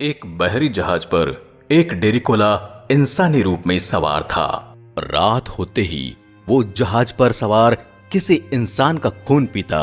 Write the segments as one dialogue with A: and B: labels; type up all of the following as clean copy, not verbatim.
A: एक बहरी जहाज पर एक डेरिकोला इंसानी रूप में सवार था। रात होते ही वो जहाज पर सवार किसी इंसान का खून पीता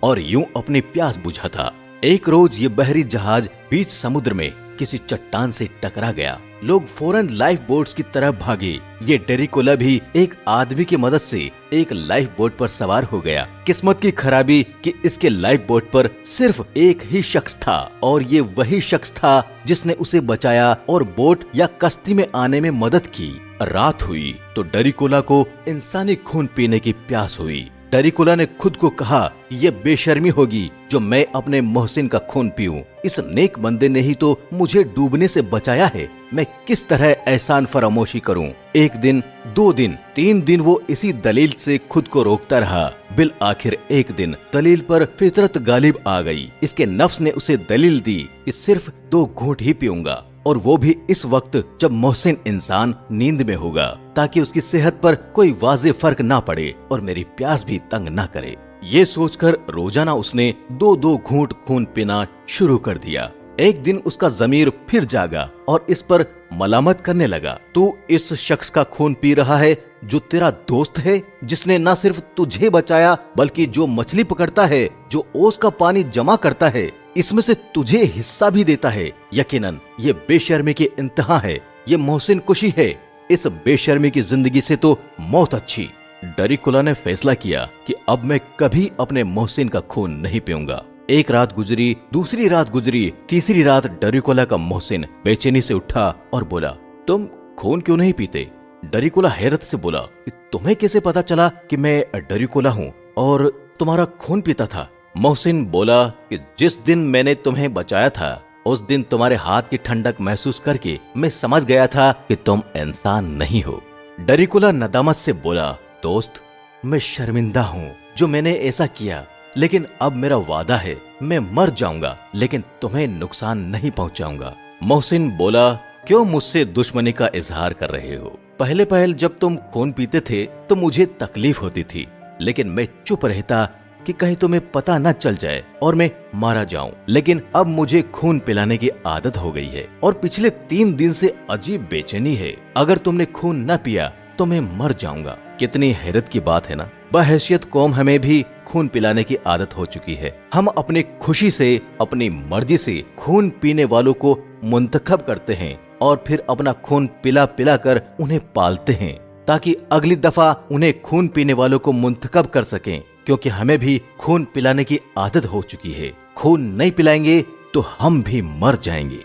A: और यूं अपनी प्यास बुझाता। एक रोज ये बहरी जहाज बीच समुद्र में किसी चट्टान से टकरा गया। लोग फौरन लाइफ बोट्स की तरफ भागे। ये डेरिकोला भी एक आदमी की मदद से एक लाइफ बोट पर सवार हो गया। किस्मत की खराबी कि इसके लाइफ बोट पर सिर्फ एक ही शख्स था और ये वही शख्स था जिसने उसे बचाया और बोट या कश्ती में आने में मदद की। रात हुई तो डेरिकोला को इंसानी खून पीने की प्यास हुई। डेरिकोला ने खुद को कहा, ये बेशर्मी होगी जो मैं अपने मोहसिन का खून पीऊं। इस नेक बंदे ने ही तो मुझे डूबने से बचाया है। मैं किस तरह एहसान फरामोशी करूं? एक दिन, 2 दिन, 3 दिन वो इसी दलील से खुद को रोकता रहा। बिल आखिर एक दिन दलील पर फितरत गालिब आ गई। इसके नफ्स ने उसे दलील दी कि सिर्फ 2 घूंट ही पीऊंगा, और वो भी इस वक्त जब मोहसिन इंसान नींद में होगा, ताकि उसकी सेहत पर कोई वाज़ेह फर्क ना पड़े और मेरी प्यास भी तंग ना करे। ये सोचकर रोजाना उसने 2-2 घूंट खून पीना शुरू कर दिया। एक दिन उसका ज़मीर फिर जागा और इस पर मलामत करने लगा। तू इस शख्स का खून पी रहा है जो तेरा दोस्त है, जिसने न सिर्फ तुझे बचाया बल्कि जो मछली पकड़ता है, जो ओस का पानी जमा करता है, इसमें से तुझे हिस्सा भी देता है। यकीनन ये बेशर्मी की इंतहा है। ये मोहसिन कुशी है। इस बेशर्मी की जिंदगी से तो मौत अच्छी। डेरिकोला ने फैसला किया कि अब मैं कभी अपने मोहसिन का खून नहीं पीऊंगा। एक रात गुजरी, दूसरी रात गुजरी, तीसरी रात डेरिकोला का मोहसिन बेचैनी से उठा और बोला, तुम खून क्यों नहीं पीते? डेरिकोला हैरत से बोला कि तुम्हें कैसे पता चला कि मैं डेरिकोला हूँ और तुम्हारा खून पीता था? मोहसिन बोला कि जिस दिन मैंने तुम्हें बचाया था उस दिन तुम्हारे हाथ की ठंडक महसूस करके मैं समझ गया था कि तुम इंसान नहीं हो। डेरिकोला नदामत से बोला, दोस्त, मैं शर्मिंदा हूँ जो मैंने ऐसा किया, लेकिन अब मेरा वादा है मैं मर जाऊंगा लेकिन तुम्हें नुकसान नहीं पहुंचाऊंगा। मोहसिन बोला, क्यों मुझसे दुश्मनी का इजहार कर रहे हो? पहले पहल जब तुम खून पीते थे तो मुझे तकलीफ होती थी, लेकिन मैं चुप रहता कि कहीं तुम्हें पता न चल जाए और मैं मारा जाऊं। लेकिन अब मुझे खून पिलाने की आदत हो गई है और पिछले 3 दिन से अजीब बेचैनी है। अगर तुमने खून न पिया तो मैं मर जाऊंगा। कितनी हैरत की बात है ना। बहैसियत कौम हमें भी खून पिलाने की आदत हो चुकी है। हम अपनी खुशी से, अपनी मर्जी से खून पीने वालों को मुंतखब करते हैं और फिर अपना खून पिला पिला कर उन्हें पालते हैं ताकि अगली दफा उन्हें खून पीने वालों को मुंतखब कर सकें, क्योंकि हमें भी खून पिलाने की आदत हो चुकी है। खून नहीं पिलाएंगे तो हम भी मर जाएंगे।